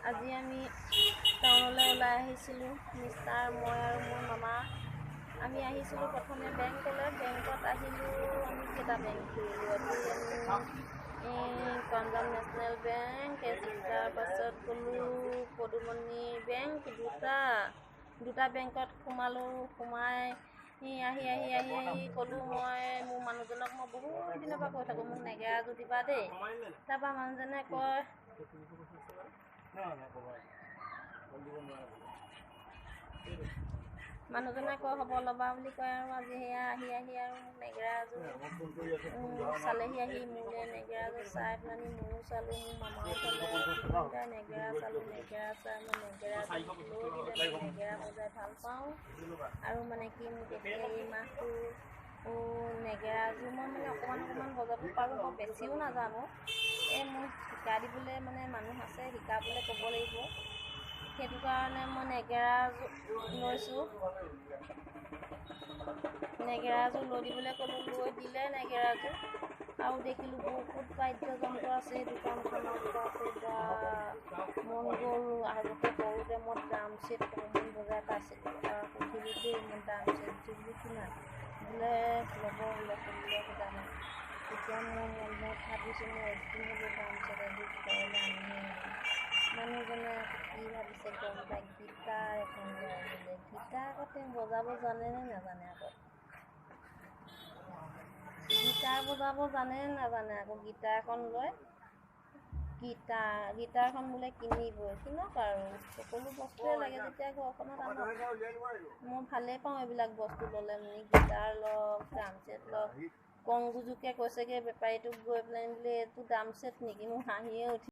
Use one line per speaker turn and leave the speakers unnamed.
আজি আমি টাউনলৈ ওলাই আহিছিলোঁ। মিষ্টাৰ মই আৰু মোৰ মামা আমি আহিছিলোঁ প্ৰথমে বেংকলৈ। বেংকত আহিলোঁ, আমি কেইটা বেংক ফুৰিলোঁ। পাঞ্জাৱ নেশ্যনেল বেংক, তাৰপাছত গ'লোঁ পদুমণি বেংক, দুটা বেংকত সোমালোঁ। সোমাই আহি ক'লোঁ মই মোৰ মানুহজনক, মই বহুত দিনৰ পৰা কৈ থাকোঁ মোক নেগেৰা এযোৰ দিবা দেই। তাৰপৰা মানুহজনে কয় হ'ব ল'বা বুলি কয় আৰু আজি সেয়া আহি আৰু মোক নেগেৰা এযোৰ চালেহি। আহি মোলৈ নেগেৰা এযোৰ চাই পেলানি ময়ো চালোঁ, মোৰ মামাও চালে, তিনিটাই নেগেৰা চালোঁ। নেগেৰা চাই মই নেগেৰা লৈ দিলে। নেগেৰা বজাই ভাল পাওঁ আৰু মানে কি মোক এতিয়া এই মাহটো নেগেৰাযোৰ মই অকণমান বজাব পাৰোঁ। মই বেছিও নাজানো, মোক শিকাই দিবলৈ মানুহ আছে, শিকাবলৈ ক'ব লাগিব। সেইটো কাৰণে মই নেগেৰাযোৰ লৈছোঁ। নেগেৰাযোৰ লৈ দিবলৈ ক'লোঁ, লৈ দিলে নেগেৰাযোৰ। আৰু দেখিলোঁ বহুত বাদ্যযন্ত্ৰ আছে এই দোকানখনত। বাপৰে মন গ'ল। আগতে সৰুতে মই ড্ৰাম ছেট অকণমান বজাই পাইছিলোঁ। সুধিলোঁ দেই মই ড্ৰাম ছেটযোৰ বোলো কিমান? বোলে ল'ব বোলে 16,000 মান। তেতিয়া মই ভাবিছোঁ মই একদিন হ'ব ড্ৰাম ছেট এযোৰ ঘৰলৈ আনিমেই। মানুহজনে কি ভাবিছে গম পাই, গীটাৰ এখন লৈ আহিলে। গীটাৰ আকৌ তেওঁ বজাব জানে নে নাজানে? গীটাৰ বজাব জানে নে নাজানে? আকৌ গীটাৰ এখন লৈ গীটাৰখন বোলে কিনিবই। কিনক আৰু, সকলো বস্তুৱে লাগে যেতিয়া ঘৰখনত আনক। মই ভালেই পাওঁ এইবিলাক বস্তু ল'লে গীটাৰ লওক, ড্ৰাম ছেট লওক। কংগুজুকে কৈছেগৈ বেপাৰীটোক গৈ পেলাই বোলে এইটো ড্ৰাম ছেট নেকি? মোৰ হাঁহিয়ে উঠি